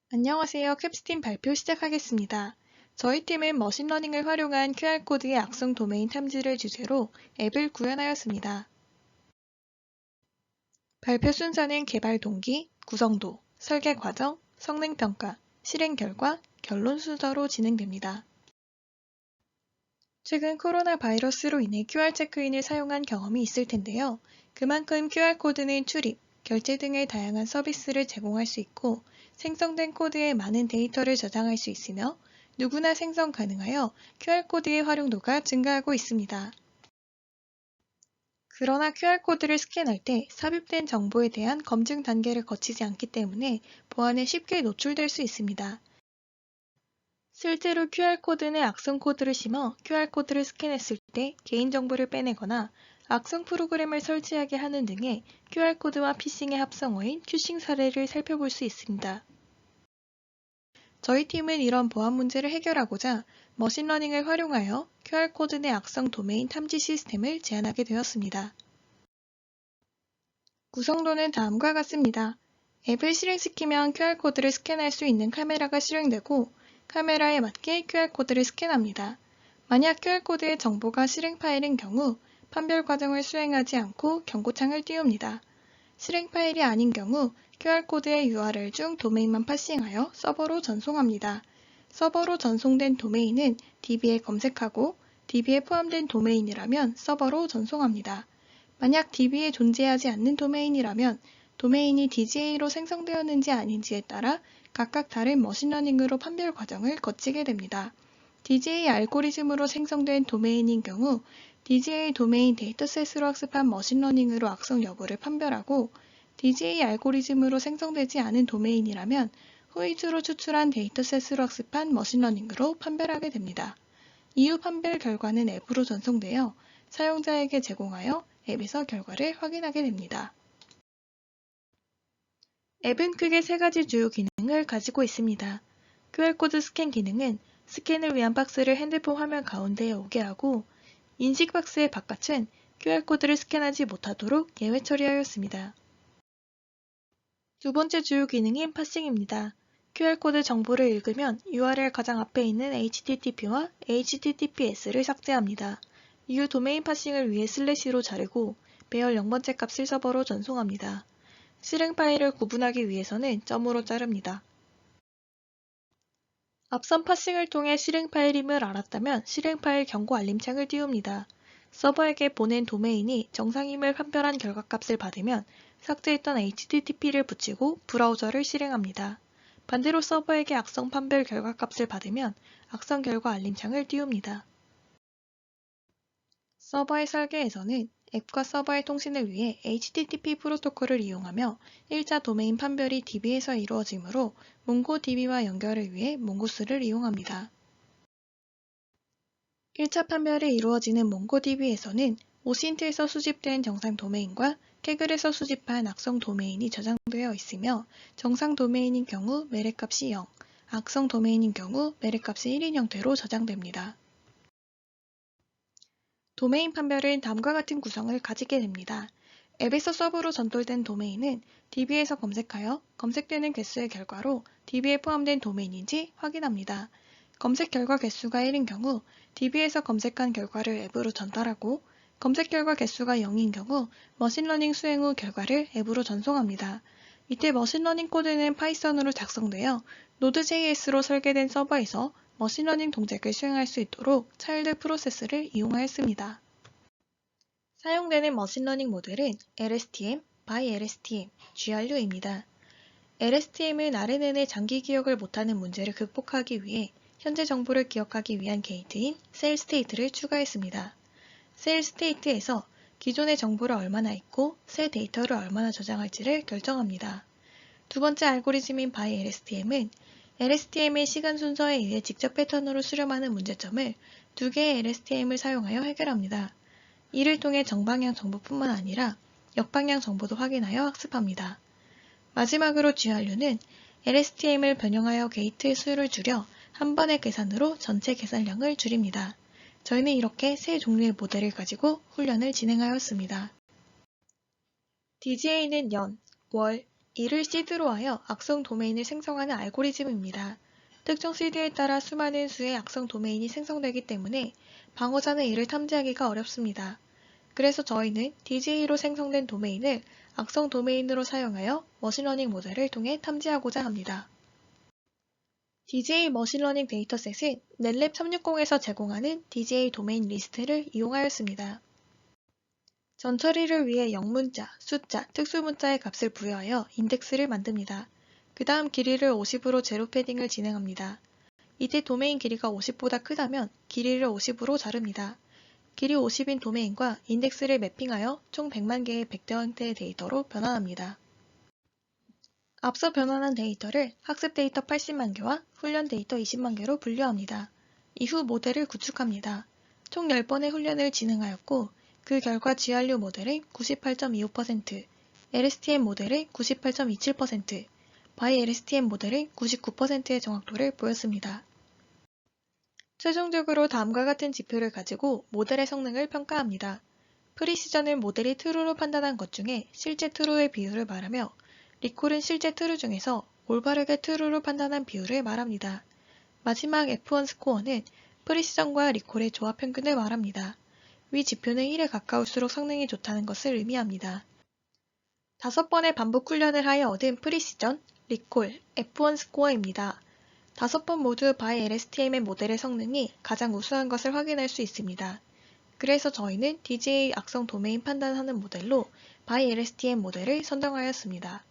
안녕하세요. 캡스팀 발표 시작하겠습니다. 저희 팀은 머신러닝을 활용한 QR코드의 악성 도메인 탐지를 주제로 앱을 구현하였습니다. 발표 순서는 개발 동기, 구성도, 설계 과정, 성능 평가, 실행 결과, 결론 순서로 진행됩니다. 최근 코로나 바이러스로 인해 QR 체크인을 사용한 경험이 있을 텐데요. 그만큼 QR코드는 출입, 결제 등의 다양한 서비스를 제공할 수 있고 생성된 코드에 많은 데이터를 저장할 수 있으며 누구나 생성 가능하여 QR코드의 활용도가 증가하고 있습니다. 그러나 QR코드를 스캔할 때 삽입된 정보에 대한 검증 단계를 거치지 않기 때문에 보안에 쉽게 노출될 수 있습니다. 실제로 QR코드는 악성 코드를 심어 QR코드를 스캔했을 때 개인정보를 빼내거나 악성 프로그램을 설치하게 하는 등의 QR코드와 피싱의 합성어인 큐싱 사례를 살펴볼 수 있습니다. 저희 팀은 이런 보안 문제를 해결하고자 머신러닝을 활용하여 QR코드 내 악성 도메인 탐지 시스템을 제안하게 되었습니다. 구성도는 다음과 같습니다. 앱을 실행시키면 QR코드를 스캔할 수 있는 카메라가 실행되고 카메라에 맞게 QR코드를 스캔합니다. 만약 QR코드의 정보가 실행 파일인 경우 판별 과정을 수행하지 않고 경고창을 띄웁니다. 실행 파일이 아닌 경우 QR코드의 URL 중 도메인만 파싱하여 서버로 전송합니다. 서버로 전송된 도메인은 DB에 검색하고 DB에 포함된 도메인이라면 서버로 전송합니다. 만약 DB에 존재하지 않는 도메인이라면 도메인이 DGA로 생성되었는지 아닌지에 따라 각각 다른 머신러닝으로 판별 과정을 거치게 됩니다. DGA 알고리즘으로 생성된 도메인인 경우 DGA 도메인 데이터셋으로 학습한 머신러닝으로 악성 여부를 판별하고 DGA 알고리즘으로 생성되지 않은 도메인이라면 후이즈로 추출한 데이터셋으로 학습한 머신러닝으로 판별하게 됩니다. 이후 판별 결과는 앱으로 전송되어 사용자에게 제공하여 앱에서 결과를 확인하게 됩니다. 앱은 크게 세 가지 주요 기능을 가지고 있습니다. QR코드 스캔 기능은 스캔을 위한 박스를 핸드폰 화면 가운데에 오게 하고 인식 박스의 바깥은 QR코드를 스캔하지 못하도록 예외 처리하였습니다. 두 번째 주요 기능인 파싱입니다. QR코드 정보를 읽으면 URL 가장 앞에 있는 HTTP와 HTTPS를 삭제합니다. 이후 도메인 파싱을 위해 슬래시로 자르고 배열 0번째 값을 서버로 전송합니다. 실행 파일을 구분하기 위해서는 점으로 자릅니다. 앞선 파싱을 통해 실행 파일임을 알았다면 실행 파일 경고 알림창을 띄웁니다. 서버에게 보낸 도메인이 정상임을 판별한 결과값을 받으면 삭제했던 HTTP를 붙이고 브라우저를 실행합니다. 반대로 서버에게 악성 판별 결과값을 받으면 악성 결과 알림창을 띄웁니다. 서버의 설계에서는 앱과 서버의 통신을 위해 HTTP 프로토콜을 이용하며 1차 도메인 판별이 DB에서 이루어지므로 몽고DB와 연결을 위해 몽고스를 이용합니다. 1차 판별이 이루어지는 몽고DB에서는 오신트에서 수집된 정상 도메인과 캐글에서 수집한 악성 도메인이 저장되어 있으며 정상 도메인인 경우 메렛값이 0, 악성 도메인인 경우 메렛값이 1인 형태로 저장됩니다. 도메인 판별은 다음과 같은 구성을 가지게 됩니다. 앱에서 서버로 전달된 도메인은 DB에서 검색하여 검색되는 개수의 결과로 DB에 포함된 도메인인지 확인합니다. 검색 결과 개수가 1인 경우 DB에서 검색한 결과를 앱으로 전달하고 검색 결과 개수가 0인 경우 머신러닝 수행 후 결과를 앱으로 전송합니다. 이때 머신러닝 코드는 파이썬으로 작성되어 Node.js로 설계된 서버에서 머신러닝 동작을 수행할 수 있도록 차일드 프로세스를 이용하였습니다. 사용되는 머신러닝 모델은 LSTM, ByLSTM, GRU입니다. LSTM은 RNN의 장기 기억을 못하는 문제를 극복하기 위해 현재 정보를 기억하기 위한 게이트인 셀 스테이트를 추가했습니다. 셀 스테이트에서 기존의 정보를 얼마나 읽고 새 데이터를 얼마나 저장할지를 결정합니다. 두 번째 알고리즘인 ByLSTM은 LSTM의 시간 순서에 의해 직접 패턴으로 수렴하는 문제점을 두 개의 LSTM을 사용하여 해결합니다. 이를 통해 정방향 정보뿐만 아니라 역방향 정보도 확인하여 학습합니다. 마지막으로 GRU는 LSTM을 변형하여 게이트의 수를 줄여 한 번의 계산으로 전체 계산량을 줄입니다. 저희는 이렇게 세 종류의 모델을 가지고 훈련을 진행하였습니다. DGA는 년, 월, 이를 시드로 하여 악성 도메인을 생성하는 알고리즘입니다. 특정 시드에 따라 수많은 수의 악성 도메인이 생성되기 때문에 방어자는 이를 탐지하기가 어렵습니다. 그래서 저희는 DJ로 생성된 도메인을 악성 도메인으로 사용하여 머신러닝 모델을 통해 탐지하고자 합니다. DJ 머신러닝 데이터셋은 넷랩 360에서 제공하는 DJ 도메인 리스트를 이용하였습니다. 전처리를 위해 영문자, 숫자, 특수문자의 값을 부여하여 인덱스를 만듭니다. 그 다음 길이를 50으로 제로 패딩을 진행합니다. 이때 도메인 길이가 50보다 크다면 길이를 50으로 자릅니다. 길이 50인 도메인과 인덱스를 매핑하여 총 100만 개의 벡터 형태의 데이터로 변환합니다. 앞서 변환한 데이터를 학습 데이터 80만 개와 훈련 데이터 20만 개로 분류합니다. 이후 모델을 구축합니다. 총 10번의 훈련을 진행하였고 그 결과 GRU 모델은 98.25%, LSTM 모델은 98.27%, 바이 LSTM 모델은 99%의 정확도를 보였습니다. 최종적으로 다음과 같은 지표를 가지고 모델의 성능을 평가합니다. 프리시전은 모델이 true로 판단한 것 중에 실제 true의 비율을 말하며 리콜은 실제 true 중에서 올바르게 true로 판단한 비율을 말합니다. 마지막 F1 스코어는 프리시전과 리콜의 조합 평균을 말합니다. 위 지표는 1에 가까울수록 성능이 좋다는 것을 의미합니다. 5번의 반복 훈련을 하여 얻은 프리시전, 리콜, F1 스코어입니다. 5번 모두 바이 LSTM의 모델의 성능이 가장 우수한 것을 확인할 수 있습니다. 그래서 저희는 DGA 악성 도메인 판단하는 모델로 바이 LSTM 모델을 선정하였습니다.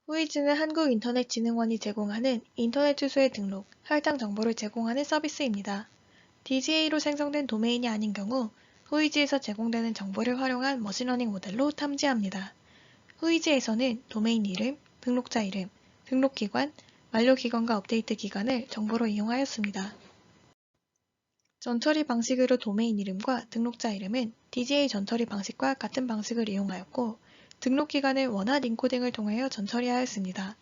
후이즈는 한국인터넷진흥원이 제공하는 인터넷 주소의 등록, 할당 정보를 제공하는 서비스입니다. DGA로 생성된 도메인이 아닌 경우 후이즈에서 제공되는 정보를 활용한 머신러닝 모델로 탐지합니다. 후이즈에서는 도메인 이름, 등록자 이름, 등록기관, 만료기간과 업데이트 기간을 정보로 이용하였습니다. 전처리 방식으로 도메인 이름과 등록자 이름은 DGA 전처리 방식과 같은 방식을 이용하였고 등록기간은 원핫 인코딩을 통하여 전처리하였습니다.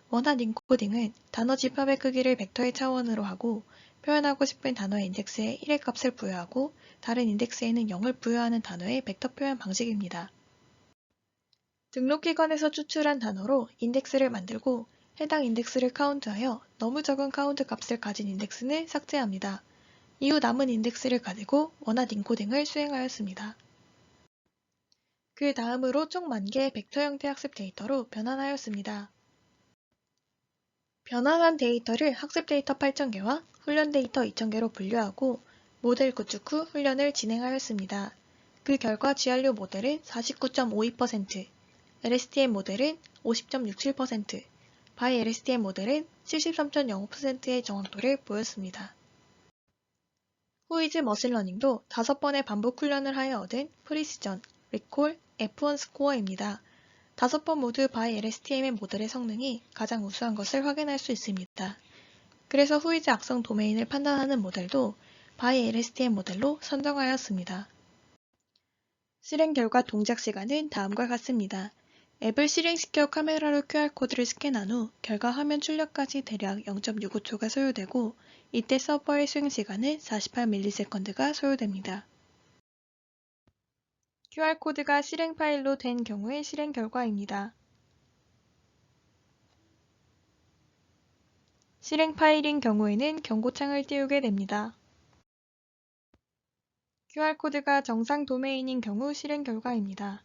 원핫 인코딩은 단어 집합의 크기를 벡터의 차원으로 하고 표현하고 싶은 단어의 인덱스에 1의 값을 부여하고 다른 인덱스에는 0을 부여하는 단어의 벡터 표현 방식입니다. 등록기관에서 추출한 단어로 인덱스를 만들고 해당 인덱스를 카운트하여 너무 적은 카운트 값을 가진 인덱스는 삭제합니다. 이후 남은 인덱스를 가지고 원핫 인코딩을 수행하였습니다. 그 다음으로 총 10,000개의 벡터 형태 학습 데이터로 변환하였습니다. 변환한 데이터를 학습 데이터 8,000개와 훈련 데이터 2,000개로 분류하고 모델 구축 후 훈련을 진행하였습니다. 그 결과 GRU 모델은 49.52%, LSTM 모델은 50.67%, 바이 LSTM 모델은 73.05%의 정확도를 보였습니다. 후이즈 머신러닝도 5번의 반복 훈련을 하여 얻은 프리시전, 리콜, F1 스코어입니다. 5번 모두 바이 LSTM의 모델의 성능이 가장 우수한 것을 확인할 수 있습니다. 그래서 후이즈 악성 도메인을 판단하는 모델도 바이 LSTM 모델로 선정하였습니다. 실행 결과 동작 시간은 다음과 같습니다. 앱을 실행시켜 카메라로 QR코드를 스캔한 후 결과 화면 출력까지 대략 0.65초가 소요되고 이때 서버의 수행 시간은 48ms가 소요됩니다. QR코드가 실행 파일로 된 경우의 실행 결과입니다. 실행 파일인 경우에는 경고창을 띄우게 됩니다. QR코드가 정상 도메인인 경우 실행 결과입니다.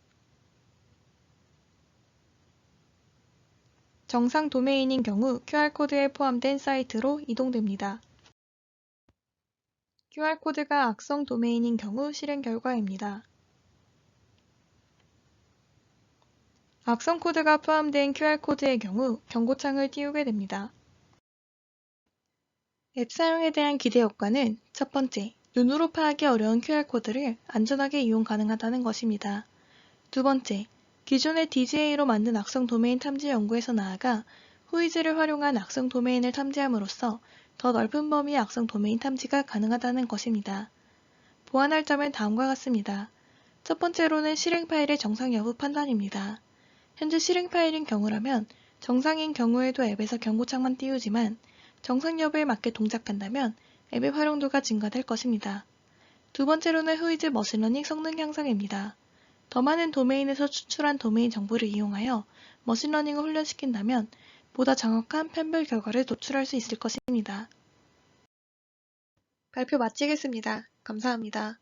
정상 도메인인 경우 QR코드에 포함된 사이트로 이동됩니다. QR코드가 악성 도메인인 경우 실행 결과입니다. 악성 코드가 포함된 QR코드의 경우 경고창을 띄우게 됩니다. 앱 사용에 대한 기대 효과는 첫 번째, 눈으로 파악이 어려운 QR코드를 안전하게 이용 가능하다는 것입니다. 두 번째, 기존의 DGA로 만든 악성 도메인 탐지 연구에서 나아가 후이즈를 활용한 악성 도메인을 탐지함으로써 더 넓은 범위의 악성 도메인 탐지가 가능하다는 것입니다. 보완할 점은 다음과 같습니다. 첫 번째로는 실행 파일의 정상 여부 판단입니다. 현재 실행 파일인 경우라면 정상인 경우에도 앱에서 경고창만 띄우지만 정상 여부에 맞게 동작한다면 앱의 활용도가 증가될 것입니다. 두 번째로는 후이즈 머신러닝 성능 향상입니다. 더 많은 도메인에서 추출한 도메인 정보를 이용하여 머신러닝을 훈련시킨다면 보다 정확한 편별 결과를 도출할 수 있을 것입니다. 발표 마치겠습니다. 감사합니다.